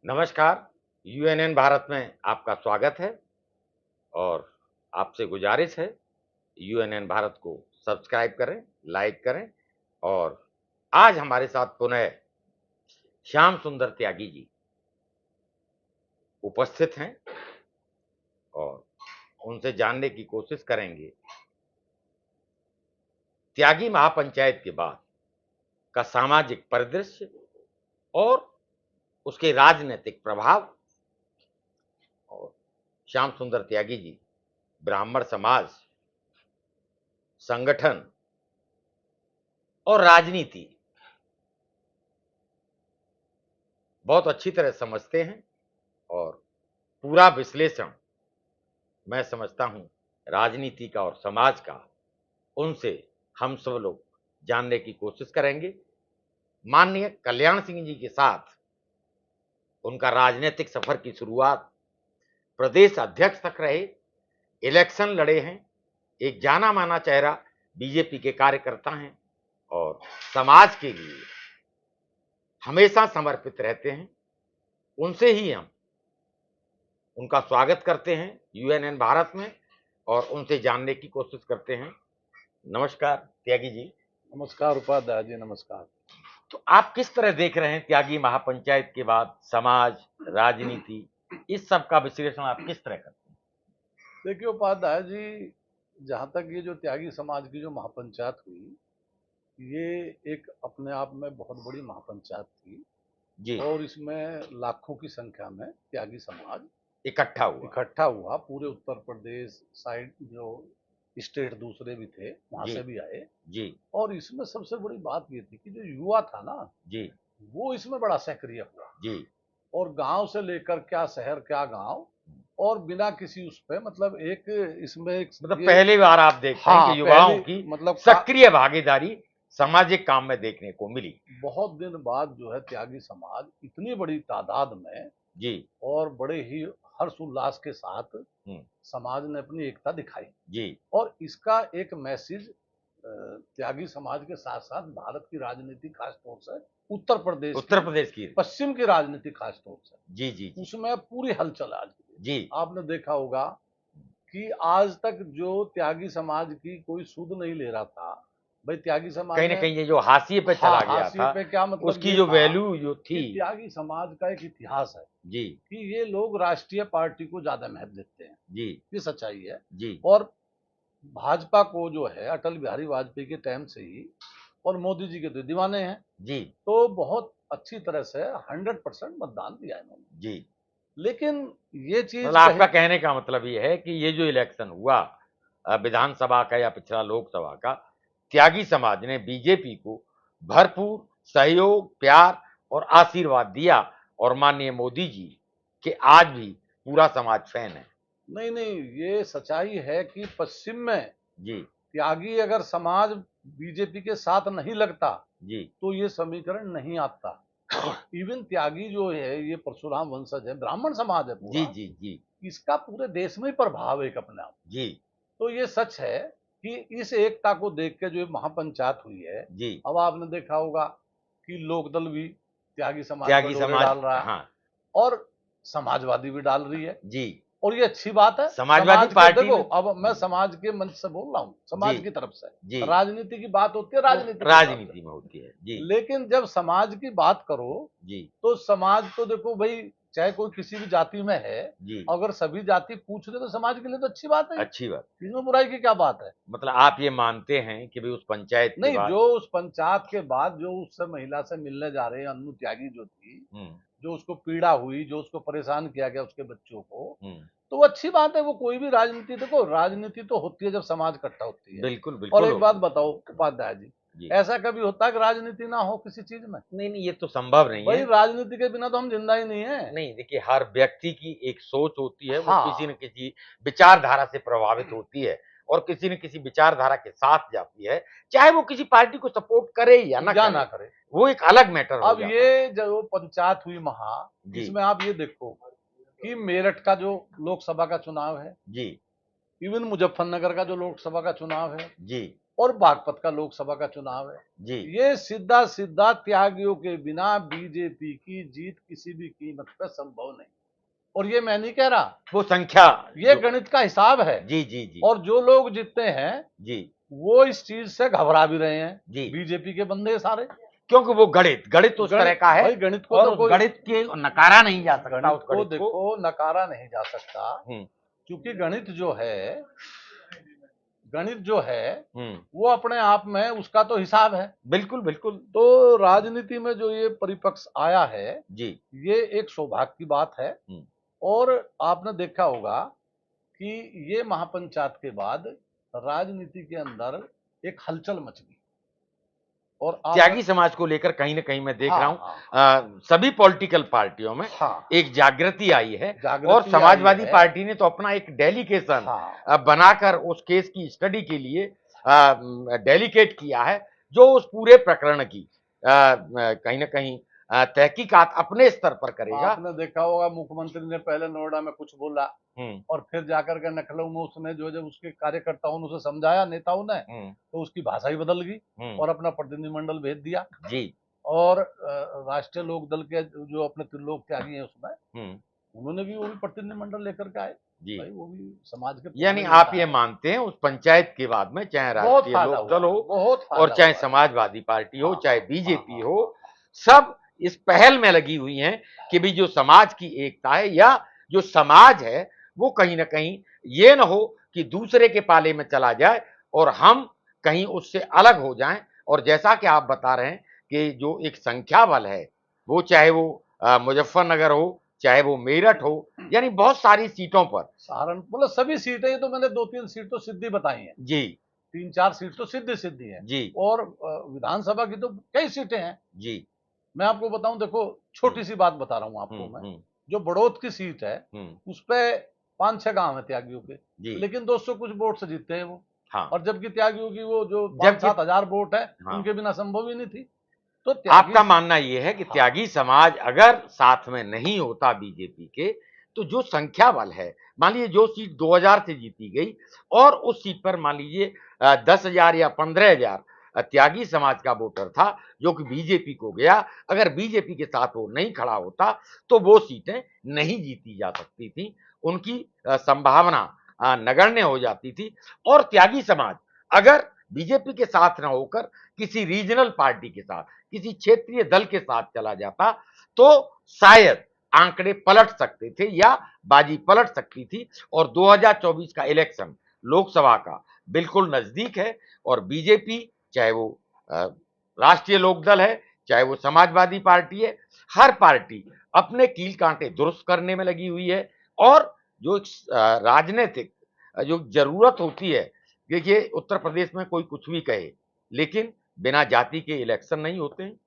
नमस्कार। यूएनएन भारत में आपका स्वागत है और आपसे गुजारिश है यूएनएन भारत को सब्सक्राइब करें, लाइक करें। और आज हमारे साथ पुनः श्याम सुंदर त्यागी जी उपस्थित हैं और उनसे जानने की कोशिश करेंगे त्यागी महापंचायत के बाद का सामाजिक परिदृश्य और उसके राजनीतिक प्रभाव। और श्याम सुंदर त्यागी जी ब्राह्मण समाज, संगठन और राजनीति बहुत अच्छी तरह समझते हैं और पूरा विश्लेषण मैं समझता हूं राजनीति का और समाज का उनसे हम सब लोग जानने की कोशिश करेंगे। माननीय कल्याण सिंह जी के साथ उनका राजनीतिक सफर की शुरुआत प्रदेश अध्यक्ष तक रहे, इलेक्शन लड़े हैं, एक जाना माना चेहरा बीजेपी के कार्यकर्ता हैं और समाज के लिए हमेशा समर्पित रहते हैं। उनसे ही हम उनका स्वागत करते हैं यूएनएन भारत में और उनसे जानने की कोशिश करते हैं। नमस्कार त्यागी जी। नमस्कार उपाध्याय जी, नमस्कार। तो आप किस तरह देख रहे हैं त्यागी महापंचायत के बाद समाज, राजनीति, इस सब का विश्लेषण आप किस तरह करते हैं? देखिए उपाध्याय जी, जहाँ तक ये जो त्यागी समाज की जो महापंचायत हुई, ये एक अपने आप में बहुत बड़ी महापंचायत थी जी, और इसमें लाखों की संख्या में त्यागी समाज इकट्ठा हुआ। पूरे उत्तर प्रदेश साइड जो स्टेट दूसरे भी थे वहां जी, से भी आए। जी, और इसमें सबसे बड़ी बात ये थी कि जो युवा था ना, जी, वो इसमें बड़ा सक्रिय हुआ। जी, और गांव से लेकर क्या शहर क्या गांव, और बिना किसी उस पे मतलब एक इसमें एक मतलब पहली बार आप देखते हैं कि युवाओं की मतलब सक्रिय भागीदारी सामाजिक काम में देखने को मिली। बहुत दिन बाद जो है त्यागी समाज इतनी बड़ी तादाद में जी, और बड़े ही हर्ष उल्लास के साथ हम्म, समाज ने अपनी एकता दिखाई। जी, और इसका एक मैसेज त्यागी समाज के साथ साथ भारत की राजनीति, खासतौर से उत्तर प्रदेश की पश्चिम की राजनीति खासतौर से, जी, जी, जी, उसमें पूरी हलचल आज की। जी, आपने देखा होगा कि आज तक जो त्यागी समाज की कोई सुध नहीं ले रहा था। भाई त्यागी समाज कहीं ना ने, कहीं ये जो हाशिए पे चला गया हाशिए था, पे क्या मतलब उसकी ये जो था वैल्यू जो कि थी। त्यागी समाज का एक इतिहास है जी, कि ये लोग राष्ट्रीय पार्टी को ज्यादा महत्व देते हैं। जी, ये सच्चाई है। जी, और भाजपा को जो है अटल बिहारी वाजपेयी के टाइम से ही और मोदी जी के तो दीवाने हैं। जी, तो बहुत अच्छी तरह से 100% मतदान दिया इन्होंने। जी। लेकिन ये चीज मतलब आपका कहने का मतलब ये है कि ये जो इलेक्शन हुआ विधानसभा का या पिछला लोकसभा का, त्यागी समाज ने बीजेपी को भरपूर सहयोग, प्यार और आशीर्वाद दिया और माननीय मोदी जी के आज भी पूरा समाज फैन है। नहीं नहीं, ये सच्चाई है कि पश्चिम में जी, त्यागी अगर समाज बीजेपी के साथ नहीं लगता जी, तो ये समीकरण नहीं आता। इवन त्यागी जो है ये परशुराम वंशज है, ब्राह्मण समाज है जी, पूरा। जी, जी, इसका पूरे देश में ही प्रभाव है एक अपने आप। जी, तो ये सच है कि इस एकता को देख के जो ये महापंचायत हुई है। जी, अब आपने देखा होगा कि लोकदल भी त्यागी समाज पर त्यागी डोरे समाज, डाल रहा है हाँ, और समाजवादी भी डाल रही है। जी, और ये अच्छी बात है। समाजवादी समाज के पार्टी देखो, में, अब मैं समाज के मंच से बोल रहा हूँ, जी, समाज की तरफ से। जी, राजनीति की बात होती है वो राजनीति के हिसाब से। राजनीति में होती है। जी, लेकिन जब समाज की बात करो जी, तो समाज तो देखो भाई, चाहे कोई किसी भी जाति में है, जी, अगर सभी जाति पूछ रहे तो समाज के लिए तो अच्छी बात है। अच्छी बात। इसमें बुराई की क्या बात है? मतलब आप ये मानते हैं कि भाई उस पंचायत के नहीं, बाद, जो उस पंचायत के बाद जो उससे महिला से मिलने जा रहे हैं अन्नू त्यागी जो थी, हम्म, जो उसको पीड़ा हुई, जो उसको परेशान किया गया उसके बच्चों को, हम्म, तो वो अच्छी बात है। वो कोई भी राजनीति, देखो राजनीति तो होती है जब समाज इकट्ठा होती है। बिल्कुल और बिल्कुल एक बात होगी। बताओ उपाध्याय जी, जी, ऐसा कभी होता है कि राजनीति ना हो किसी चीज में? नहीं नहीं, ये तो संभव नहीं भाई है। राजनीति के बिना तो हम जिंदा ही नहीं है। नहीं, देखिए हर व्यक्ति की एक सोच होती है, वो किसी न हाँ, किसी विचारधारा से प्रभावित होती है और किसी न किसी विचारधारा के साथ जाती है, चाहे वो किसी पार्टी को सपोर्ट करे या ना या करे, ना करे। वो एक अलग मैटर हो अब जाता है। ये जो पंचायत हुई जी, इसमें आप ये देखो कि मेरठ का जो लोकसभा का चुनाव है, जी, इवन मुजफ्फरनगर का जो लोकसभा का चुनाव है, जी, और बागपत का लोकसभा का चुनाव है। जी ये सीधा सीधा त्यागियों के बिना बीजेपी की जीत किसी भी कीमत पर संभव नहीं। और ये मैं नहीं कह रहा, वो संख्या ये गणित का हिसाब है। जी जी जी और जो लोग जीतते हैं जी वो इस चीज से घबरा भी रहे हैं, जी बीजेपी के बंदे सारे। क्योंकि वो गणित उस तरह का है। भाई गणित को और तो उस कोई गणित के नकारा नहीं जा सकता, गणित उस को गणित को। देखो नकारा नहीं जा सकता, हम्म क्योंकि गणित जो है हम्म वो अपने आप में उसका तो हिसाब है। बिल्कुल बिल्कुल तो राजनीति में जो ये परिपक्ष आया है, जी ये एक सौभाग्य की बात है। हम्म। और आपने देखा होगा कि ये महापंचायत के बाद राजनीति के अंदर एक हलचल मच गई। और त्यागी समाज को लेकर कहीं ना कहीं मैं देख हाँ, रहा हूं हाँ, सभी पॉलिटिकल पार्टियों में हाँ, एक जागृति आई है। जागृति और आई समाजवादी है। पार्टी ने तो अपना एक डेलीगेशन हाँ, बनाकर उस केस की स्टडी के लिए डेलीकेट किया है, जो उस पूरे प्रकरण की कहीं ना कहीं तहकीकात अपने स्तर पर करेगा। आपने देखा होगा मुख्यमंत्री ने पहले नोएडा में कुछ बोला हम्म और फिर जाकर के लखनऊ में उसने जो जब उसके कार्यकर्ताओं ने उसे समझाया, नेताओं ने, हम्म तो उसकी भाषा ही बदल गई हम्म और अपना प्रतिनिधिमंडल भेज दिया। जी और राष्ट्रीय लोक दल के जो अपने त्रिलोक त्यागी हैं उसमें हम्म उन्होंने भी वो भी प्रतिनिधिमंडल लेकर के आए। जी भाई वो भी समाज के यानी पुराने आप नेता ये हैं। मानते हैं उस पंचायत के बाद में चाहे बहुत राष्ट्रीय फायदा लोक हुआ दल है, हो बहुत और फायदा चाहे हुआ है। समाजवादी पार्टी हो, हाँ, चाहे हाँ, बीजेपी हाँ, हो, हाँ, सब इस पहल में लगी हुई हैं कि भी जो समाज की एकता है या जो समाज है वो कहीं ना कहीं ये ना हो कि दूसरे के पाले में चला जाए और हम कहीं उससे अलग हो जाएं। और जैसा कि आप बता रहे हैं कि जो एक संख्या बल है, वो चाहे वो मुजफ्फरनगर हो, चाहे वो मेरठ हो, यानी बहुत सारी सीटों पर। सहारनपुर मतलब सभी सीटें, ये तो मैंने 2-3 सीट तो सिद्धि बताई हैं, जी 3-4 सीट तो सिद्धि सिद्धि है। जी और विधानसभा की तो कई सीटें हैं। जी मैं आपको बताऊं, देखो छोटी सी बात बता रहा हूं आपको मैं। हम्म जो बड़ौद की सीट है हम्म उस पे 5-6 गांव है त्यागियों के, जी लेकिन 200 कुछ वोट से जीतते हैं वो। हाँ और जबकि त्यागियों की वो जो जबकि 5-7 हजार वोट है हाँ उनके बिना संभव ही नहीं थी। तो त्यागी आपका मानना यह है कि हाँ, त्यागी समाज अगर साथ में नहीं होता बीजेपी के, तो जो संख्या बल है, मान लीजिए जो सीट 2000 से जीती गई और उस सीट पर मान लीजिए 10,000 या 15,000 त्यागी समाज का वोटर था जो कि बीजेपी को गया, अगर बीजेपी के साथ वो नहीं खड़ा होता तो वो सीटें नहीं जीती जा सकती थी, उनकी संभावना नगण्य हो जाती थी। और त्यागी समाज अगर बीजेपी के साथ न होकर किसी रीजनल पार्टी के साथ, किसी क्षेत्रीय दल के साथ चला जाता तो शायद आंकड़े पलट सकते थे या बाजी पलट सकती थी। और 2024 का इलेक्शन लोकसभा का बिल्कुल नजदीक है और बीजेपी चाहे वो राष्ट्रीय लोकदल है, चाहे वो समाजवादी पार्टी है, हर पार्टी अपने कील कांटे दुरुस्त करने में लगी हुई है। और जो राजनीतिक जो जरूरत होती है, देखिए उत्तर प्रदेश में कोई कुछ भी कहे लेकिन बिना जाति के इलेक्शन नहीं होते हैं।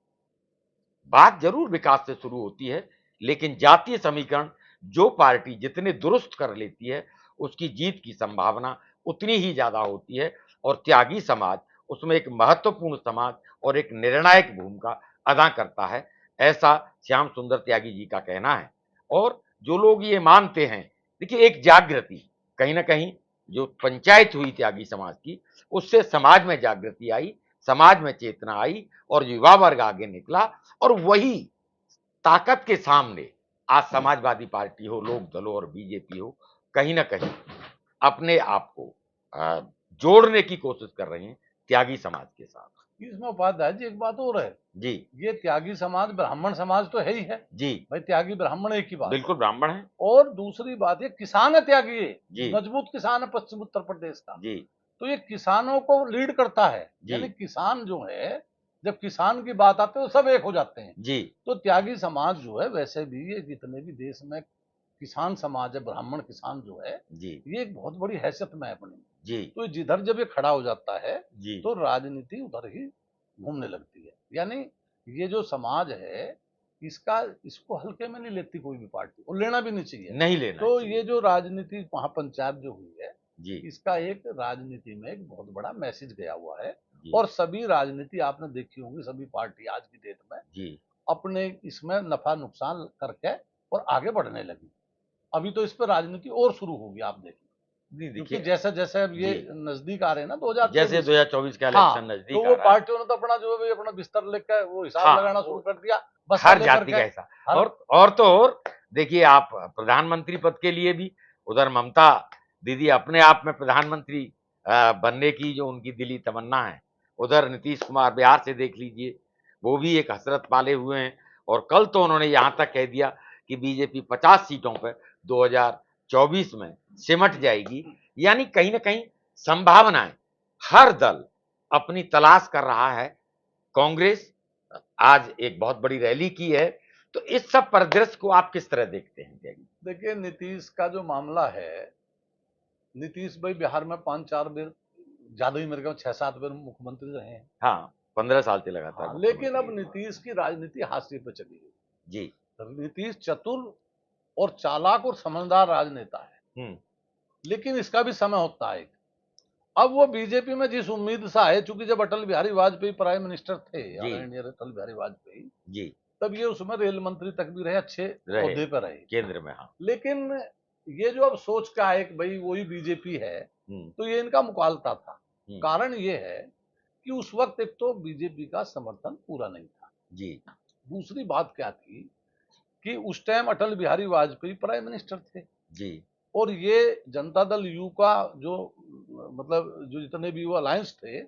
बात जरूर विकास से शुरू होती है लेकिन जातीय समीकरण जो पार्टी जितने दुरुस्त कर लेती है उसकी जीत की संभावना उतनी ही ज्यादा होती है। और त्यागी समाज उसमें एक महत्वपूर्ण समाज और एक निर्णायक भूमिका अदा करता है, ऐसा श्याम सुंदर त्यागी जी का कहना है। और जो लोग ये मानते हैं, देखिए एक जागृति कहीं ना कहीं जो पंचायत हुई त्यागी समाज की, उससे समाज में जागृति आई, समाज में चेतना आई और युवा वर्ग आगे निकला। और वही ताकत के सामने आज समाजवादी पार्टी हो, लोक दल हो और बीजेपी हो, कहीं ना कहीं अपने आप को जोड़ने की कोशिश कर रहे हैं त्यागी समाज के साथ। इसमें उपाध्याय जी एक बात और है, जी ये त्यागी समाज ब्राह्मण समाज तो है ही है। जी भाई त्यागी ब्राह्मण एक ही बात है। बिल्कुल ब्राह्मण है। और दूसरी बात, ये किसान है त्यागी, ये जी मजबूत किसान है पश्चिम उत्तर प्रदेश का। जी तो ये किसानों को लीड करता है, जी यानी किसान जो है, जब किसान की बात आती है तो सब एक हो जाते हैं। जी तो त्यागी समाज जो है, वैसे भी ये जितने भी देश में किसान समाज है, ब्राह्मण किसान जो है, जी ये एक बहुत बड़ी हैसियत में है अपनी। जी तो जिधर जब ये खड़ा हो जाता है जी तो राजनीति उधर ही घूमने लगती है। यानी ये जो समाज है, इसका इसको हल्के में नहीं लेती कोई भी पार्टी, और लेना भी नहीं चाहिए। नहीं लेना तो चाहिए। ये जो राजनीति महापंचायत जो हुई है, जी इसका एक राजनीति में एक बहुत बड़ा मैसेज गया हुआ है। जी और सभी राजनीति आपने देखी होंगी, सभी पार्टी आज की डेट में जी अपने इसमें नफा नुकसान करके और आगे बढ़ने लगी। अभी तो इस पर राजनीति और शुरू होगी, आप देखिए। नहीं क्योंकि देखिए, जैसे जैसे अब ये जी, नजदीक आ रहे हैं ना 2024, जैसे 2024 का हाँ, इलेक्शन नजदीक तो आ वो रहा है, पार्टियों ने तो अपना जो भी अपना बिस्तर लेकर वो हिसाब हाँ, लगाना शुरू कर दिया, बस्ता हर लेकर जाति के का हिस्सा। हर और तो और देखिए, आप प्रधानमंत्री पद के लिए भी उधर ममता दीदी अपने आप में प्रधानमंत्री बनने की जो उनकी दिली तमन्ना है, उधर नीतीश कुमार बिहार से देख लीजिए, वो भी एक हसरत पाले हुए हैं। और कल तो उन्होंने यहाँ तक कह दिया कि बीजेपी 50 सीटों पर 2024 में सिमट जाएगी। यानी कहीं ना कहीं संभावनाएं हर दल अपनी तलाश कर रहा है। कांग्रेस आज एक बहुत बड़ी रैली की है, तो इस सब परिदृश्य को आप किस तरह देखते हैं त्यागी? देखिए नीतीश का जो मामला है, नीतीश भाई बिहार में 5-4 बार, ज्यादा ही मेरे ख्याल 6-7 बार मुख्यमंत्री रहे हैं। हाँ, 15 साल से लगातार हाँ, लेकिन अब मुख्यमंत्री हैं। नीतीश की राजनीति हाशिए पे चली जी। गई। नीतीश चतुर और चालाक और समझदार राजनेता है, हम्म। लेकिन इसका भी समय होता है। अब वो बीजेपी में जिस उम्मीद से आए, चूंकि जब अटल बिहारी वाजपेयी प्राइम मिनिस्टर थे, जी। आदरणीय अटल बिहारी वाजपेयी, जी। तब ये उसमें रेल मंत्री तक भी रहे, अच्छे रहे ओहदे पर रहे। केंद्र में, हाँ। लेकिन ये जो अब सोच का है कि भाई वही बीजेपी है, हम्म। तो ये इनका मुकालता था। हम्म। कारण ये है कि उस वक्त एक तो बीजेपी का समर्थन पूरा नहीं था। जी। दूसरी बात क्या थी कि उस time Atal Bihari Vajpayee prime minister थे, जी। और ये जनता दल यू का जो मतलब जो जितने भी वो अलायंस थे,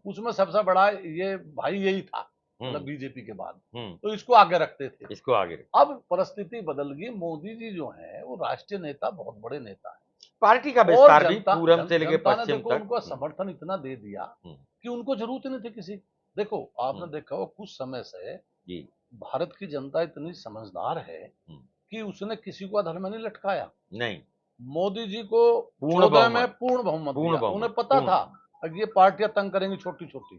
उसमें सबसे बड़ा ये भाई यही था, मतलब बीजेपी के बाद, तो इसको आगे रखते थे। इसको आगे अब परिस्थिति बदल गई, मोदी जी जो हैं वो राष्ट्रीय नेता, बहुत बड़े नेता हैं, पार्टी का और विस्तार भी पूरब से लेकर जनता ने पश्चिम देखो तक। उनको समर्थन इतना दे दिया कि उनको जरूरत ही नहीं थी किसी। देखो आपने देखा हो कुछ समय से जी। भारत की जनता इतनी समझदार है कि उसने किसी को अधर में नहीं लटकाया। नहीं, मोदी जी को पूर्ण 14 में बहुमत, पूर्ण बहुमत पूर्ण दिया, बहुमत, उन्हें पता पूर्ण था बहुमत। अब ये पार्टियां तंग करेंगी छोटी छोटी,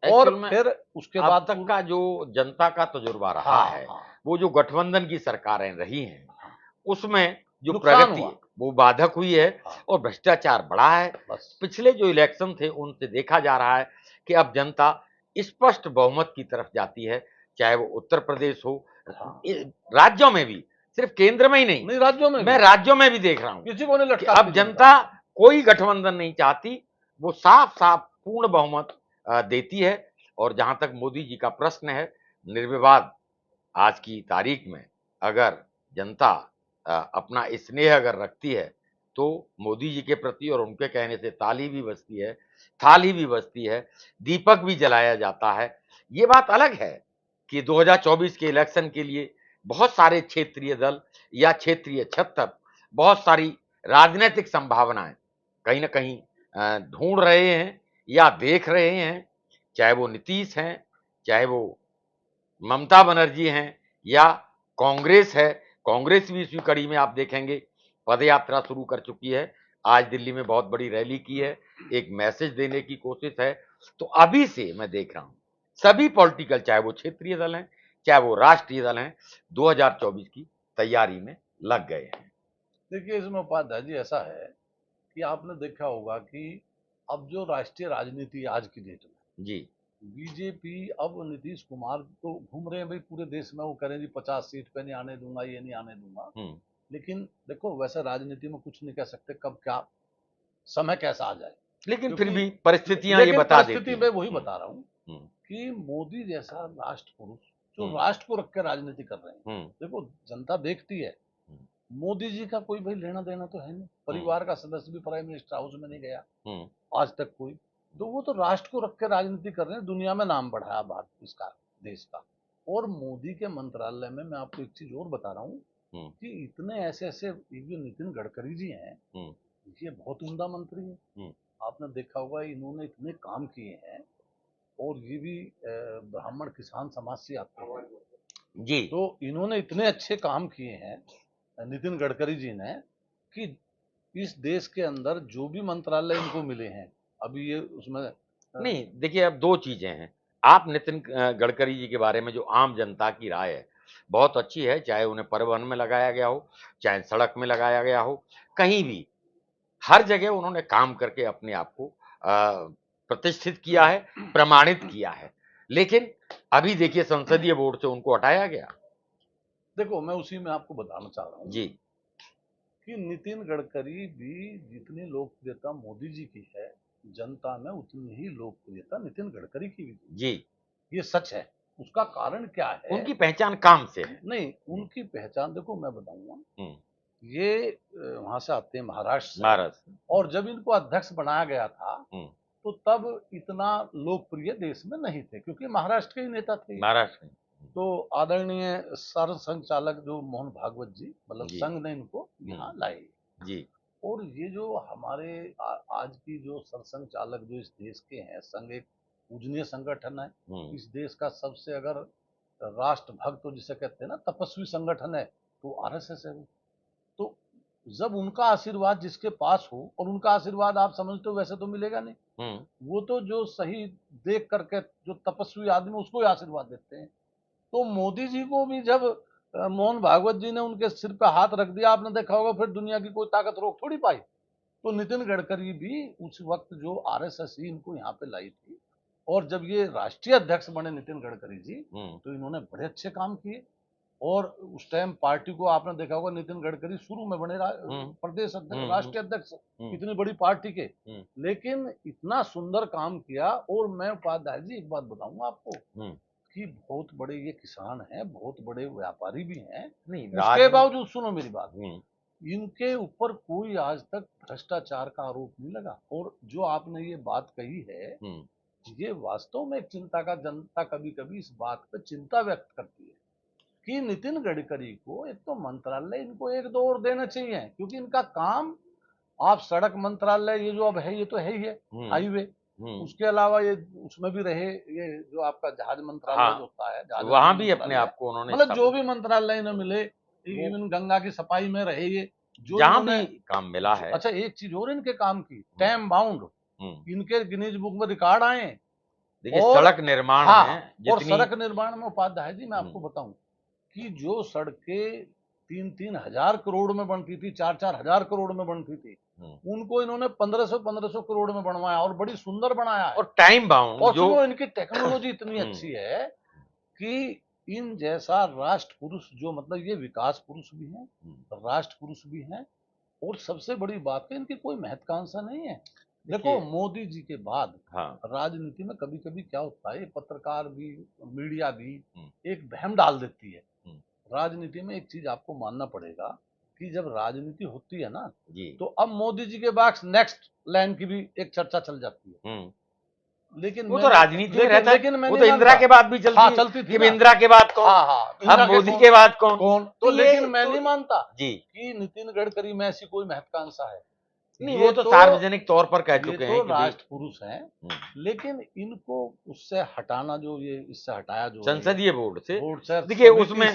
और एक्चुअल में फिर उसके अब बाद तक का जो जनता का तजुर्बा रहा हाँ है, हाँ वो जो गठबंधन की सरकारें रही हैं, हाँ, उसमें जो नुकसान प्रगति हुआ। है वो बाधक हुई है हाँ, और भ्रष्टाचार बढ़ा है। बस पिछले जो इलेक्शन थे उनसे देखा जा रहा है कि अब जनता स्पष्ट बहुमत की तरफ जाती है, चाहे वो उत्तर प्रदेश हो, हाँ, राज्यों में भी, सिर्फ केंद्र में ही नहीं, नहीं राज्यों में मैं भी राज्यों में भी देख रहा हूं किसी को नहीं कि लटकाती अब जनता। जनता कोई गठबंधन नहीं चाहती, वो साफ साफ पूर्ण बहुमत देती है। और जहां तक मोदी जी का प्रश्न है, निर्विवाद आज की तारीख में अगर जनता अपना स्नेह अगर रखती है, तो मोदी जी के प्रति और उनके कहने से ताली भी बजती है, थाली भी बजती है, दीपक भी जलाया जाता है। ये बात अलग है कि 2024 के इलेक्शन के लिए बहुत सारे क्षेत्रीय दल या क्षेत्रीय छत्तर, बहुत सारी राजनीतिक संभावनाएं कहीं ना कहीं ढूंढ रहे हैं या देख रहे हैं, चाहे वो नीतीश हैं, चाहे वो ममता बनर्जी हैं या कांग्रेस है। कांग्रेस भी इसी कड़ी में आप देखेंगे पदयात्रा शुरू कर चुकी है, आज दिल्ली में बहुत बड़ी रैली की है, एक मैसेज देने की कोशिश है। तो अभी से मैं देख रहा हूं सभी पॉलिटिकल, चाहे वो क्षेत्रीय दल हैं, चाहे वो राष्ट्रीय दल हैं, 2024 की तैयारी में लग गए हैं। देखिए इसमें उपाध्याय जी ऐसा है कि आपने देखा होगा कि अब जो राष्ट्रीय राजनीति आज की डेट में, जी। बीजेपी अब नीतीश कुमार तो घूम रहे हैं भाई पूरे देश में, वो करें जी 50 सीट पे नहीं आने दूंगा, ये नहीं आने दूंगा। लेकिन देखो वैसे राजनीति में कुछ नहीं कह सकते कब क्या समय कैसा आ जाए, लेकिन फिर क्योंकि भी परिस्थितियां ये लेकिन बता देती परिस्थिति हैं। मैं वही बता रहा हूँ कि मोदी जैसा राष्ट्र पुरुष जो राष्ट्र को रख के राजनीति कर रहे हैं, देखो जनता देखती है मोदी जी का कोई भाई लेना देना तो है नहीं, परिवार का सदस्य भी प्राइम मिनिस्टर हाउस में नहीं गया आज तक कोई, तो वो तो राष्ट्र को रख के राजनीति कर रहे हैं, दुनिया में नाम बढ़ाया भारत इसका, देश का। और मोदी के मंत्रालय में मैं आपको एक चीज और बता रहा हूँ कि इतने ऐसे ऐसे, एक जो नितिन गडकरी जी हैं, ये बहुत उम्दा मंत्री है, आपने देखा होगा इन्होंने इतने काम किए हैं, और ये भी ब्राह्मण किसान समाज से आते हैं जी। तो इन्होंने इतने अच्छे काम किए हैं नितिन गडकरी जी ने कि इस देश के अंदर जो भी मंत्रालय इनको मिले हैं अभी ये उसमें नहीं, देखिए अब दो चीजें हैं। आप नितिन गडकरी जी के बारे में जो आम जनता की राय है बहुत अच्छी है, चाहे उन्हें परिवहन में लगाया गया हो, चाहे सड़क में लगाया गया हो, कहीं भी हर जगह उन्होंने काम करके अपने आप को प्रतिष्ठित किया है, प्रमाणित किया है। लेकिन अभी देखिए संसदीय बोर्ड से उनको हटाया गया। देखो मैं उसी में आपको बताना चाह रहा हूँ जी। कि नितिन गडकरी भी जितनी लोकप्रियता मोदी जी की है, जनता में उतनी ही लोकप्रियता नितिन गडकरी की भी है। जी, ये सच है। उसका कारण क्या है? उनकी पहचान काम से है। नहीं, उनकी पहचान देखो मैं बताऊंगा। हम्म, ये वहां से आते हैं, महाराष्ट्र से। महाराष्ट्र। और जब इनको अध्यक्ष बनाया गया था, हम्म, तो तब इतना लोकप्रिय देश में नहीं थे, क्योंकि महाराष्ट्र के ही नेता थे। महाराष्ट्र में। तो आदरणीय सर संघ चालक जो मोहन भागवत जी, मतलब जी। संघ ने इनको यहाँ लाए। जी। और ये जो हमारे आज की जो सरसंघ चालक जो इस देश के हैं, संघ एक पूजनीय संगठन है। इस देश का सबसे अगर राष्ट्र भक्त जिसे कहते हैं ना, तपस्वी संगठन है, तो आरएसएस है वो। तो जब उनका आशीर्वाद जिसके पास हो, और उनका आशीर्वाद आप समझते हो वैसे तो मिलेगा नहीं, वो तो जो सही देख करके जो तपस्वी आदमी उसको ही आशीर्वाद देते हैं। तो मोदी जी को भी जब मोहन भागवत जी ने उनके सिर पे हाथ रख दिया, आपने देखा होगा, फिर दुनिया की कोई ताकत रोक थोड़ी पाई। तो नितिन गडकरी भी उस वक्त जो आरएसएस ही इनको यहाँ पे लाई थी, और जब ये राष्ट्रीय अध्यक्ष बने नितिन गडकरी जी, तो इन्होंने बड़े अच्छे काम किए। और उस टाइम पार्टी को आपने देखा होगा, नितिन गडकरी शुरू में बने प्रदेश अध्यक्ष, राष्ट्रीय अध्यक्ष, इतनी बड़ी पार्टी के, लेकिन इतना सुंदर काम किया। और मैं उपाध्याय जी एक बात बताऊंगा आपको, कि बहुत बड़े ये किसान हैं, बहुत बड़े व्यापारी भी हैं, नहीं उसके बावजूद सुनो मेरी बात, इनके ऊपर कोई आज तक भ्रष्टाचार का आरोप नहीं लगा। और जो आपने ये बात कही है, ये वास्तव में एक चिंता का, जनता कभी कभी इस बात पे चिंता व्यक्त करती है कि नितिन गडकरी को एक तो मंत्रालय इनको एक दो और देना चाहिए, क्योंकि इनका काम, आप सड़क मंत्रालय ये जो अब है, ये तो है ही है, हाईवे, उसके अलावा ये उसमें भी रहे, ये जो आपका जहाज मंत्रालय जो होता है, वहां भी अपने आप को उन्होंने, मतलब जो भी मंत्रालय इन्हें मिले, इवन गंगा की सफाई में रहे, ये जो जहां भी काम मिला है। अच्छा, एक चीज और इनके काम की, टाइम बाउंड, इनके गिनीज बुक में रिकॉर्ड आए। देखिए सड़क निर्माण में, और सड़क निर्माण में उपाध्याय जी मैं आपको बताऊं कि जो सड़कें 3-3 हजार करोड़ में बनती थी, 4-4 हजार करोड़ में बनती थी, उनको इन्होंने 1500 करोड़ में बनवाया, और बड़ी सुंदर बनाया है, और टाइम बाउंड। और जो इनकी टेक्नोलॉजी इतनी अच्छी है कि इन जैसा राष्ट्र पुरुष, जो मतलब ये विकास पुरुष भी हैं, राष्ट्र पुरुष भी हैं, और सबसे बड़ी बात है इनकी कोई महत्वाकांक्षा नहीं है। देखो मोदी जी के बाद राजनीति में कभी कभी क्या होता है, पत्रकार भी, मीडिया भी एक वहम डाल देती है। राजनीति में एक चीज आपको मानना पड़ेगा कि जब राजनीति होती है ना, तो अब मोदी जी के बाद नेक्स्ट लाइन की भी एक चर्चा चल जाती है। लेकिन वो तो राजनीति में रहता है, वो तो इंदिरा के बाद भी चलती थी, इंदिरा के बाद कौन, अब मोदी के बाद कौन। तो लेकिन मैं नहीं मानता कि नितिन गडकरी में ऐसी कोई महत्वाकांक्षा है। नहीं, वो तो सार्वजनिक तौर पर कह चुके हैं कि राष्ट्र पुरुष हैं, लेकिन इनको उससे हटाना, जो ये इससे हटाया, जो संसदीय बोर्ड से, देखिए उसमें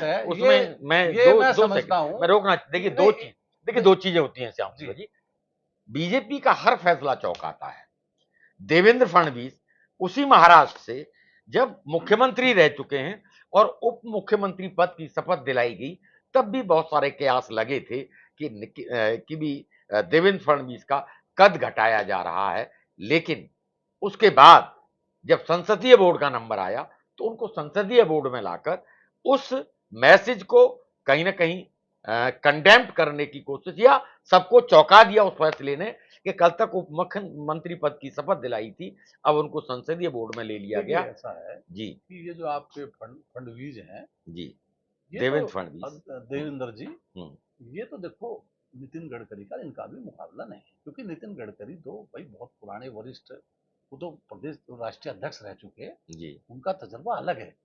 मैं समझता हूं, मैं रोकना, देखिए दो चीजें होती हैं श्याम जी। बीजेपी का हर फैसला चौंकाता है। देवेंद्र फडणवीस उसी महाराष्ट्र से जब मुख्यमंत्री रह चुके हैं और उप मुख्यमंत्री पद की शपथ दिलाई गई, तब भी बहुत सारे कयास लगे थे कि भी देवेंद्र फडणवीस का कद घटाया जा रहा है। लेकिन उसके बाद जब संसदीय बोर्ड का नंबर आया, तो उनको संसदीय बोर्ड में लाकर उस मैसेज को कहीं ना कहीं कंडेम्ड करने की कोशिश, या सबको चौंका दिया उस फैसले ने कि कल तक उप मुख्यमंत्री पद की शपथ दिलाई थी, अब उनको संसदीय बोर्ड में ले लिया गया। ऐसा है जी कि ये जो आपके फडणवीस हैं जी, देवेंद्र फडणवीस, देवेंद्र जी, ये तो देखो नितिन गडकरी का इनका भी मुकाबला नहीं है, क्योंकि नितिन गडकरी तो भाई बहुत पुराने वरिष्ठ, वो तो प्रदेश राष्ट्रीय अध्यक्ष रह चुके हैं जी, उनका तजर्बा अलग है।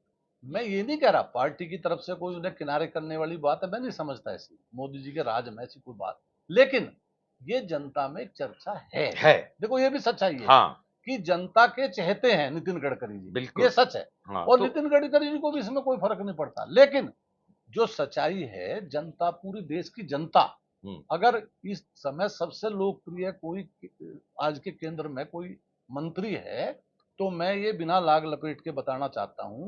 मैं ये नहीं कह रहा पार्टी की तरफ से कोई उन्हें किनारे करने वाली बात है, मैं नहीं समझता ऐसी मोदी जी के राज में ऐसी कोई बात, लेकिन ये जनता में एक चर्चा है। देखो ये भी सच्चाई है कि जनता के चहेते हैं नितिन गडकरी जी, बिल्कुल ये सच है। और तो नितिन गडकरी जी को भी इसमें कोई फर्क नहीं पड़ता, लेकिन जो सच्चाई है, जनता, पूरी देश की जनता, अगर इस समय सबसे लोकप्रिय कोई आज के केंद्र में कोई मंत्री है, तो मैं ये बिना लाग लपेट के बताना चाहता हूं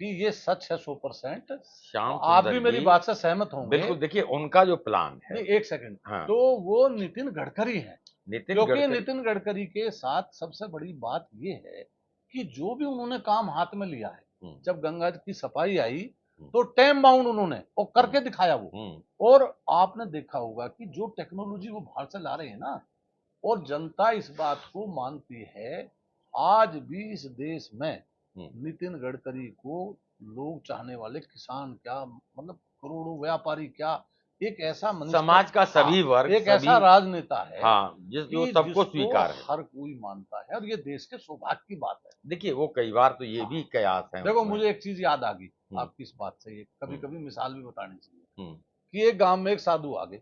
कि ये सच है 100%। आप भी मेरी बात से सहमत होंगे। बिल्कुल, देखिए उनका जो प्लान है, एक सेकंड, तो वो नितिन गडकरी है, क्योंकि नितिन गडकरी के साथ सबसे बड़ी बात ये है कि जो भी उन्होंने काम हाथ में लिया है, जब गंगा की सफाई आई, तो टाइम बाउंड उन्होंने और करके दिखाया वो। और आपने देखा होगा कि जो टेक्नोलॉजी वो बाहर से ला रहे हैं ना, और जनता इस बात को मानती है। आज भी इस देश में नितिन गडकरी को लोग चाहने वाले, किसान क्या, मतलब करोड़ों व्यापारी क्या, एक ऐसा समाज का सभी वर्ग, एक ऐसा राजनेता है, हाँ, जो सबको स्वीकार है, हर कोई मानता है, और ये देश के सौभाग्य की बात है। देखिए वो कई बार तो ये भी कयास है। देखो मुझे एक चीज याद आ गई आपकी इस बात से, ये कभी कभी मिसाल भी बतानी चाहिए कि एक गांव में एक साधु आ गए।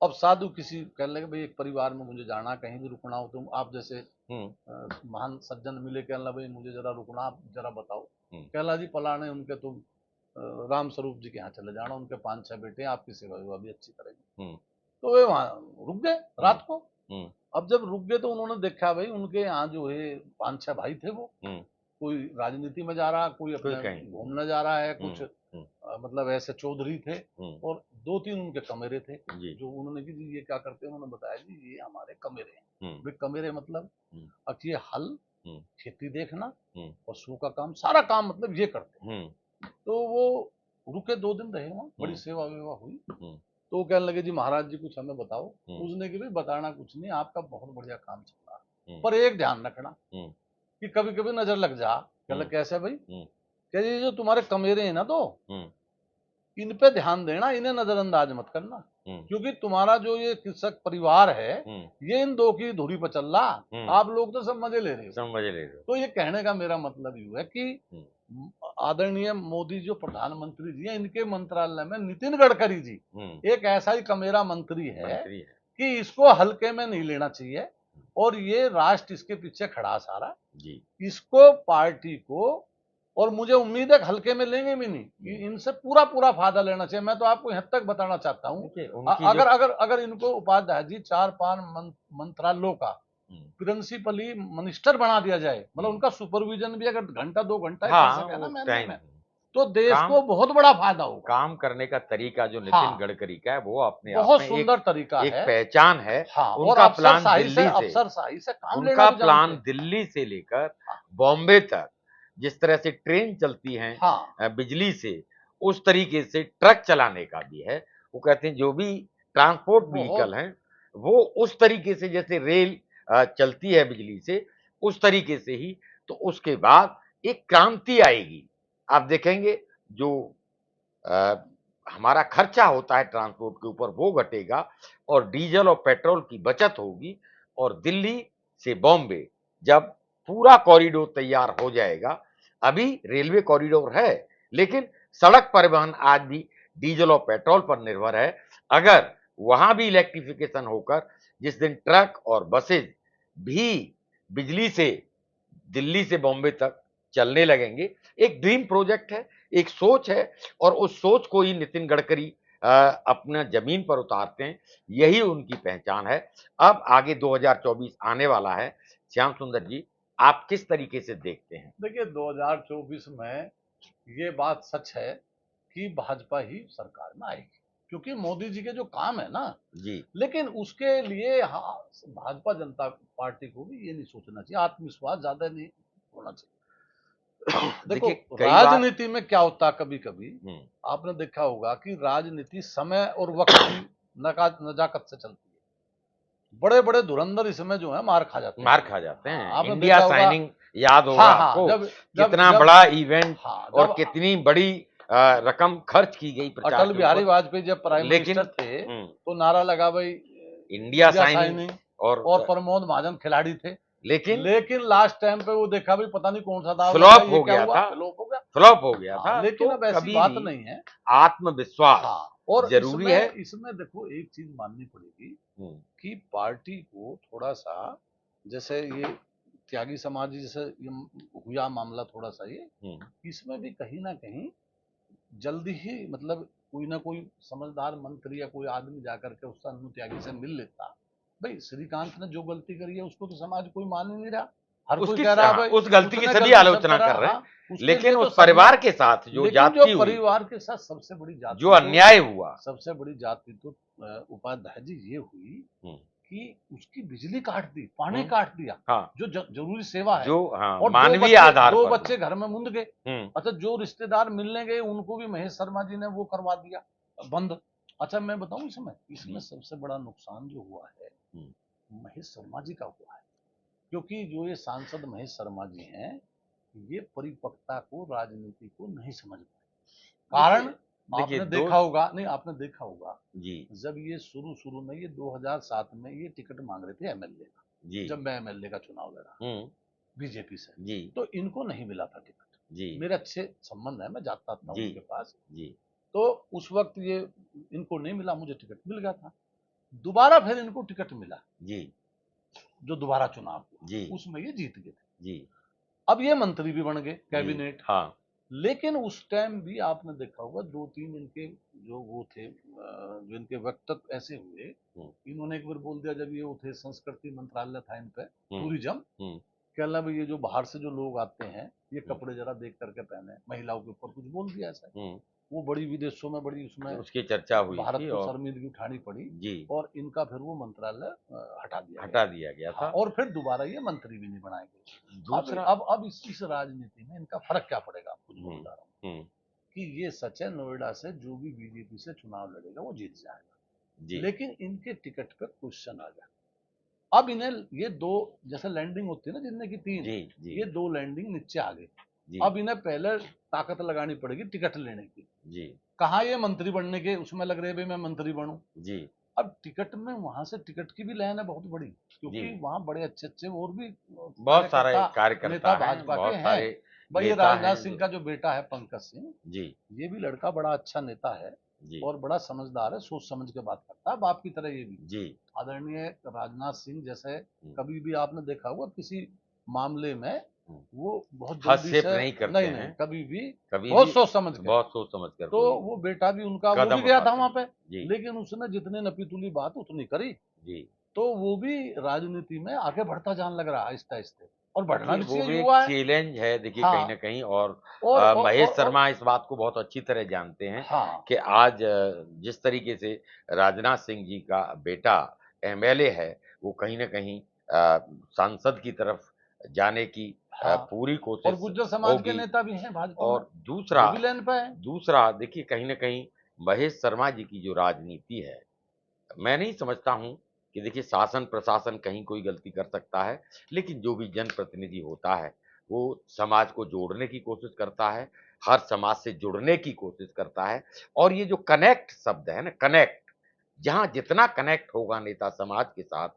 अब साधु किसी कहने लगे भाई एक परिवार में मुझे जाना, कहीं भी रुकना हो, तुम आप जैसे महान सज्जन मिले, कहना भाई मुझे जरा रुकना, आप जरा बताओ। कहला जी फलाने उनके तुम राम स्वरूप जी के यहाँ चले जाना, उनके 5-6 बेटे हैं, आपकी सेवा विवा भी अच्छी करेंगे। तो वे वहां रुक गए रात को। अब जब रुक गए तो उन्होंने देखा भाई उनके यहाँ जो है 5-6 भाई थे, वो कोई राजनीति में जा रहा, कोई अपने घूमने जा रहा है, कुछ मतलब ऐसे चौधरी थे, और 2-3 उनके कमेरे थे। जो उन्होंने कि जी ये क्या करते हैं, उन्होंने बताया जी ये हमारे कमेरे हैं। वे कमेरे मतलब अब ये हल, खेती देखना, पशु का काम, सारा काम मतलब ये करते हैं। तो वो रुके 2 दिन रहे वहाँ, बड़ी सेवा वेवा हुई। तो वो कहने लगे जी महाराज जी कुछ हमें बताओ। उसने कि भाई बताना कुछ नहीं, आपका बहुत बढ़िया काम चल रहा है, पर एक ध्यान रखना कि कभी कभी नजर लग जा। कहला कैसे भाई? कह जी जो तुम्हारे कमेरे हैं ना, तो इन पे ध्यान देना, इन्हें नजरअंदाज मत करना, क्योंकि तुम्हारा जो ये कृषक परिवार है ये इन 2 की धुरी पर चल रहा, आप लोग तो सब मजे ले रहे हो। तो ये कहने का मेरा मतलब ये है कि आदरणीय मोदी जो प्रधानमंत्री जी हैं, इनके मंत्रालय में नितिन गडकरी जी एक ऐसा ही कमेरा मंत्री है कि इसको हल्के में नहीं लेना चाहिए, और ये राष्ट्र इसके पीछे खड़ा सारा जी, इसको पार्टी को, और मुझे उम्मीद है हल्के में लेंगे भी नहीं, इनसे पूरा फायदा लेना चाहिए। मैं तो आपको यहाँ तक बताना चाहता हूँ, अगर इनको उपाध्याय जी 4-5 मंत्रालयों का प्रिंसिपली मिनिस्टर बना दिया जाए, मतलब उनका सुपरविजन भी अगर घंटा 2 घंटा तो देश को बहुत बड़ा फायदा होगा। काम करने का तरीका जो नितिन गडकरी का है वो अपने बहुत सुंदर तरीका है, एक पहचान है। उनका प्लान दिल्ली से लेकर बॉम्बे तक जिस तरह से ट्रेन चलती है बिजली से, उस तरीके से ट्रक चलाने का भी है। वो कहते हैं जो भी ट्रांसपोर्ट व्हीकल है वो उस तरीके से, जैसे रेल चलती है बिजली से, उस तरीके से ही, तो उसके बाद एक क्रांति आएगी। आप देखेंगे जो हमारा खर्चा होता है ट्रांसपोर्ट के ऊपर वो घटेगा, और डीजल और पेट्रोल की बचत होगी। और दिल्ली से बॉम्बे जब पूरा कॉरिडोर तैयार हो जाएगा, अभी रेलवे कॉरिडोर है लेकिन सड़क परिवहन आज भी डीजल और पेट्रोल पर निर्भर है। अगर वहां भी इलेक्ट्रिफिकेशन होकर जिस दिन ट्रक और बसेज भी बिजली से दिल्ली से बॉम्बे तक चलने लगेंगे, एक ड्रीम प्रोजेक्ट है, एक सोच है, और उस सोच को ही नितिन गडकरी अपना जमीन पर उतारते हैं, यही उनकी पहचान है। अब आगे 2024 आने वाला है, श्याम सुंदर जी आप किस तरीके से देखते हैं? देखिए 2024 में ये बात सच है कि भाजपा ही सरकार में आएगी, क्योंकि मोदी जी के जो काम है ना जी, लेकिन उसके लिए भाजपा जनता पार्टी को भी ये नहीं सोचना चाहिए, आत्मविश्वास ज्यादा नहीं होना चाहिए। देखो राजनीति में क्या होता, कभी कभी आपने देखा होगा कि राजनीति समय और वक्त की नजाकत से चलती है। बड़े बड़े धुरंधर इसमें जो है मार खा जाते हैं। इंडिया साइनिंग याद होगा आपको, कितना बड़ा इवेंट और कितनी बड़ी रकम खर्च की गई। अटल बिहारी वाजपेयी जब प्राइम मिनिस्टर थे तो नारा लगा भाई इंडिया साइनिंग, और प्रमोद महाजन खिलाड़ी थे, लेकिन लास्ट टाइम पे वो देखा भी पता नहीं कौन सा था, फ्लॉप हो गया था। लेकिन अब ऐसी बात नहीं है, आत्मविश्वास और जरूरी है। इसमें देखो एक चीज माननी पड़ेगी कि पार्टी को थोड़ा सा, जैसे ये त्यागी समाज जैसे हुआ मामला, थोड़ा सा ये इसमें भी कहीं ना कहीं जल्दी ही मतलब कोई ना कोई समझदार मंत्री या कोई आदमी जाकर के उससे अनु त्यागी से मिल लेता। भाई श्रीकांत ने जो गलती करी है उसको तो समाज कोई मान ही नहीं रहा, हर कोई कह रहा है उस गलती की सभी आलोचना कर रहे हैं, लेकिन उस परिवार के साथ जो जाति, परिवार के साथ सबसे बड़ी जाति, जो अन्याय हुआ, सबसे बड़ी जाति तो उपाध्याय जी ये हुई कि उसकी बिजली काट दी, पानी हम्म। काट दिया, हाँ, जो जरूरी सेवा है। जो हाँ और मानवीय आधार दो पर बच्चे घर में मुंद गए। अच्छा, जो रिश्तेदार मिलने गए उनको भी महेश शर्मा जी ने वो करवा दिया बंद। अच्छा, मैं बताऊं इसमें सबसे बड़ा नुकसान जो हुआ है महेश शर्मा जी का हुआ है, क्योंकि जो ये सांसद महेश शर्मा जी हैं ये परिपक्वता को, राजनीति को नहीं समझ पाए। कारण देखिए आपने देखा होगा, नहीं आपने देखा होगा जी जब ये शुरू में ये 2007 में ये टिकट मांग रहे थे एमएलए का, जी जब मैं एमएलए का चुनाव लड़ा बीजेपी से, जी तो इनको नहीं मिला था टिकट। जी मेरे अच्छे संबंध है, मैं जाता था जी उनके पास। जी तो उस वक्त ये इनको नहीं मिला, मुझे टिकट मिल गया था। दोबारा फिर इनको टिकट मिला, जी जो दोबारा चुनाव हुआ जी उसमें ये जीत गए थे। जी अब ये मंत्री भी बन गए, कैबिनेट। हाँ लेकिन उस टाइम भी आपने देखा होगा 2-3 इनके जो वो थे, जो इनके वक्तव्य ऐसे हुए। इन्होंने एक बार बोल दिया, जब ये वो थे संस्कृति मंत्रालय था इन पे, टूरिज्म, कहला भाई ये जो बाहर से जो लोग आते हैं ये कपड़े जरा देख करके पहने, महिलाओं के ऊपर कुछ बोल दिया ऐसा। वो बड़ी विदेशों में बड़ी उसमें उसकी चर्चा हुई भारत थी को और शर्मिंदगी उठानी पड़ी जी और इनका फिर वो मंत्रालय हटा दिया गया था। हाँ, और फिर दोबारा ये मंत्री भी नहीं बनाए गए। दूसरा अब इस राजनीति में इनका फर्क क्या पड़ेगा, आपको जो बता रहा हूँ कि ये सच है, नोएडा से जो भी बीजेपी से चुनाव लड़ेगा वो जीत जाएगा, लेकिन इनके टिकट पे क्वेश्चन आ गया। अब इन्हें ये दो, जैसे लैंडिंग होती है ना जिनने की 3, ये 2 लैंडिंग नीचे आ गई। अब इन्हें पहले ताकत लगानी पड़ेगी टिकट लेने की। कहा ये मंत्री बनने के उसमें लग रहे भाई मैं मंत्री बनूं जी। अब टिकट में वहां से टिकट की भी लाइन है बहुत बड़ी, क्योंकि वहां बड़े अच्छे और भी बहुत सारे कार्यकर्ता भाजपा के हैं। भाई ये राजनाथ सिंह का जो बेटा है पंकज सिंह जी, ये भी लड़का बड़ा अच्छा नेता है और बड़ा समझदार है, सोच समझ के बात करता है, बाप की तरह ये भी जी। आदरणीय राजनाथ सिंह जैसे कभी भी आपने देखा होगा किसी मामले में वो बहुत जल्दी से नहीं करते हैं, कभी भी बहुत सोच समझ कर। तो वो बेटा भी उनका वो भी गया था वहां पे, लेकिन उसने जितने नपीतुली बात उतनी करी जी। तो वो भी राजनीति में आगे बढ़ता जान लग रहा है आहिस्ते आहिस्ते, और बढ़ना भी चाहिए, युवा है, चैलेंज है देखिए कहीं ना कहीं। और महेश शर्मा इस बात को बहुत अच्छी तरह जानते हैं कि आज जिस तरीके से राजनाथ सिंह जी का बेटा एमएलए है, वो कहीं ना कहीं सांसद की तरफ जाने की पूरी कोशिश, और गुर्जर समाज के नेता भी हैं भाजपा। और दूसरा देखिए कहीं ना कहीं महेश शर्मा जी की जो राजनीति है, मैं नहीं समझता हूं कि देखिए शासन प्रशासन कहीं कोई गलती कर सकता है, लेकिन जो भी जनप्रतिनिधि होता है वो समाज को जोड़ने की कोशिश करता है, हर समाज से जुड़ने की कोशिश करता है। और ये जो कनेक्ट शब्द है ना, कनेक्ट, जहां जितना कनेक्ट होगा नेता समाज के साथ,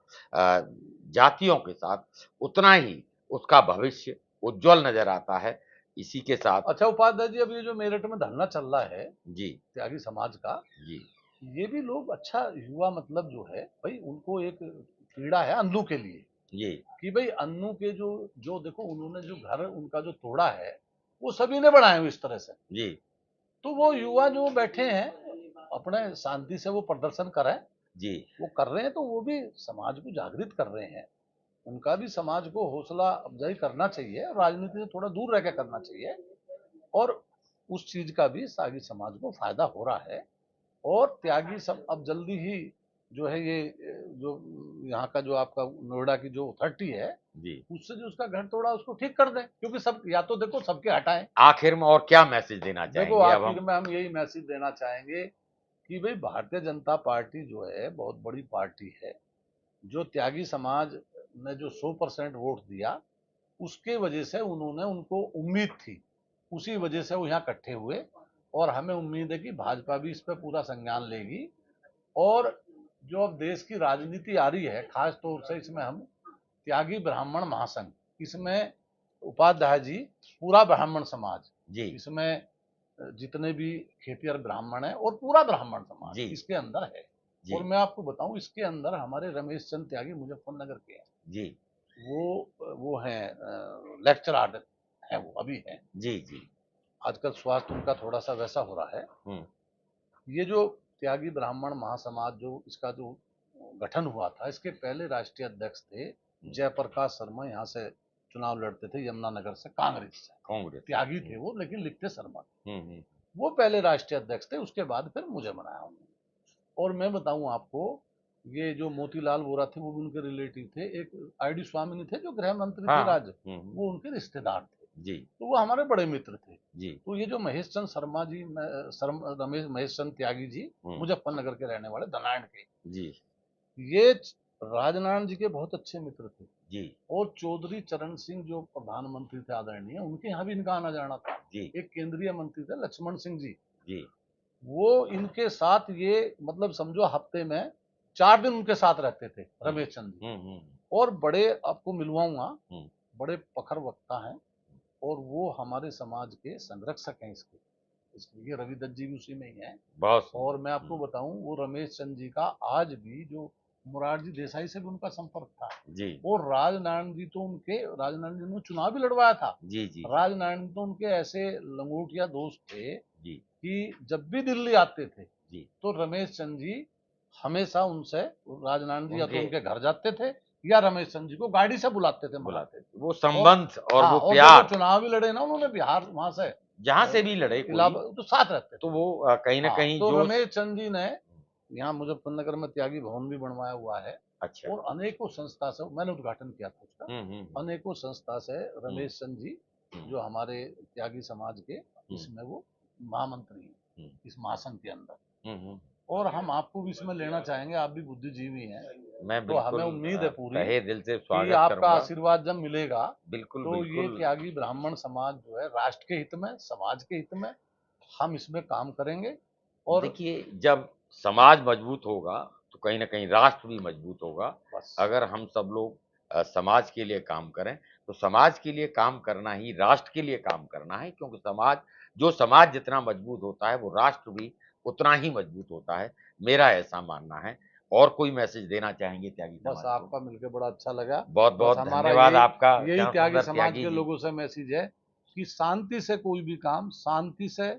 जातियों के साथ, उतना ही उसका भविष्य उज्जवल नजर आता है। इसी के साथ अच्छा उपाध्याय जी, अब ये जो मेरठ में धरना चल रहा है जी त्यागी समाज का जी, ये भी लोग अच्छा युवा मतलब जो है भाई, उनको एक पीड़ा है अन्नू के लिए जी, कि भाई अन्नू के जो जो देखो उन्होंने जो घर उनका जो तोड़ा है वो सभी ने बनाए हुए इस तरह से जी। तो वो युवा जो बैठे हैं अपने शांति से वो प्रदर्शन कर रहे हैं जी, वो कर रहे हैं, तो वो भी समाज को जागृत कर रहे हैं। उनका भी समाज को हौसला अफजाई करना चाहिए, राजनीति से थोड़ा दूर रह के करना चाहिए, और उस चीज का भी सागी समाज को फायदा हो रहा है। और त्यागी सब अब जल्दी ही जो है ये जो यहाँ का जो आपका नोएडा की जो अथॉरिटी है जी, उससे जो उसका घर तोड़ा उसको ठीक कर दें, क्योंकि सब या तो देखो सबके हटाएं। आखिर में और क्या मैसेज देना चाहेंगे? देखो आखिर में हम यही मैसेज देना चाहेंगे कि भाई भारतीय जनता पार्टी जो है बहुत बड़ी पार्टी है, जो त्यागी समाज ने जो 100% वोट दिया उसके वजह से उन्होंने, उनको उम्मीद थी, उसी वजह से वो यहाँ इकट्ठे हुए, और हमें उम्मीद है कि भाजपा भी इस पर पूरा संज्ञान लेगी। और जो अब देश की राजनीति आ रही है, खास तौर से इसमें हम त्यागी ब्राह्मण महासंघ, इसमें उपाध्याय जी पूरा ब्राह्मण समाज जी, इसमें जितने भी खेतिहर ब्राह्मण है और पूरा ब्राह्मण समाज इसके अंदर है। और मैं आपको बताऊं इसके अंदर हमारे रमेश चंद्र त्यागी मुजफ्फरनगर के हैं जी, वो हैं लेक्चरर है, वो अभी हैं जी जी। आजकल स्वास्थ्य उनका थोड़ा सा वैसा हो रहा है। ये जो त्यागी ब्राह्मण महासमाज जो इसका जो गठन हुआ था, इसके पहले राष्ट्रीय अध्यक्ष थे जयप्रकाश शर्मा, यहाँ से चुनाव लड़ते थे यमुनानगर से, कांग्रेस त्यागी थे वो, लेकिन लिखते शर्मा थे। वो पहले राष्ट्रीय अध्यक्ष थे, उसके बाद फिर मुझे बनाया उन्होंने। और मैं बताऊं आपको, ये जो मोतीलाल वोरा थे वो भी उनके रिलेटिव थे। एक आईडी स्वामी जो गृह मंत्री थे हाँ। वो उनके रिश्तेदार थे। जी तो वो हमारे बड़े मित्र थे। जी। तो ये जो महेश चंद शर्मा जी, महेश चंद त्यागी जी, मुजफ्फरनगर के रहने वाले धनायण के जी, ये राजनारायण जी के बहुत अच्छे मित्र थे जी और चौधरी चरण सिंह जो प्रधानमंत्री थे आदरणीय, उनके यहाँ भी इनका आना जाना था। जी एक केंद्रीय मंत्री थे लक्ष्मण सिंह जी, जी। वो इनके साथ ये मतलब समझो हफ्ते में 4 दिन उनके साथ रहते थे रमेश चंद जी। और बड़े आपको मिलवाऊंगा, बड़े प्रखर वक्ता हैं और वो हमारे समाज के संरक्षक हैं इसके ये रवि दत्त जी भी उसी में ही हैं। बहुत। और मैं आपको बताऊं, वो रमेश चंद जी का आज भी जो मुरारजी देसाई से भी उनका संपर्क था जी। और राजनारायण जी ने चुनाव भी लड़वाया था। जी जी। राजनारायण जी तो उनके ऐसे लंगोटिया दोस्त थे जी कि जब भी दिल्ली आते थे जी, तो रमेश चंद जी हमेशा उनसे, राजनारायण जी या तो उनके उनके घर जाते थे या रमेश चंद जी को गाड़ी से बुलाते थे। वो संबंध और हाँ, वो और जब प्यार, वो चुनाव भी लड़े ना उन्होंने बिहार वहां से जहां से भी लड़े कोई, इलाहाबाद, तो साथ रहते थे। तो वो कहीं ना कहीं तो जो रमेश चंद जी ने यहाँ मुजफ्फरनगर में त्यागी भवन भी बनवाया हुआ है अच्छा। और अनेकों संस्था से मैंने उद्घाटन किया था उसका। अनेकों संस्था से रमेश चंद जी जो हमारे त्यागी समाज के, इसमें वो महामंत्री हैं इस महासंघ के अंदर। और हम आपको भी इसमें लेना चाहेंगे, आप भी बुद्धिजीवी हैं, मैं तो हमें उम्मीद है पूरी तहे दिल से कि स्वागत आपका करूंगा। आशीर्वाद जब मिलेगा बिल्कुल तो ये बिल्कुल। त्यागी ब्राह्मण समाज जो है राष्ट्र के हित में, समाज के हित में हम इसमें काम करेंगे। और देखिए, जब समाज मजबूत होगा तो कहीं ना कहीं राष्ट्र भी मजबूत होगा। अगर हम सब लोग समाज के लिए काम करें तो समाज के लिए काम करना ही राष्ट्र के लिए काम करना है, क्योंकि समाज जितना मजबूत होता है वो राष्ट्र भी उतना ही मजबूत होता है, मेरा ऐसा मानना है। और कोई मैसेज देना चाहेंगे त्यागी बस समाज को? आपका मिलकर बड़ा अच्छा लगा। बहुत बस बहुत हमारा धन्यवाद आपका। यही श्याम त्यागी सुंदर समाज त्यागी के जी, लोगों से मैसेज है कि शांति से कोई भी काम शांति से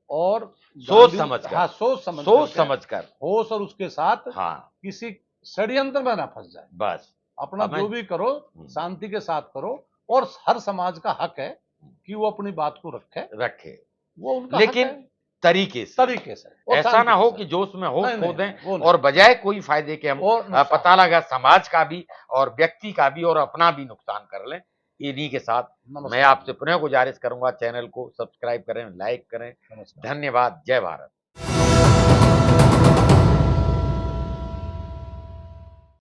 और सोच समझकर, हाँ, सोच समझकर होश और उसके साथ, हाँ, किसी षड्यंत्र में ना फंस जाए। बस अपना जो भी करो शांति के साथ करो और हर समाज का हक है कि वो अपनी बात को रखे, वो उनका लेकिन हक है। तरीके से ऐसा ना हो कि जोश में होश खो दें और बजाय कोई फायदे के हम पता लगा समाज का भी और व्यक्ति का भी और अपना भी नुकसान कर लें। इन्हीं के साथ मैं आपसे पुनः गुजारिश करूंगा, चैनल को सब्सक्राइब करें, लाइक करें। धन्यवाद। जय भारत।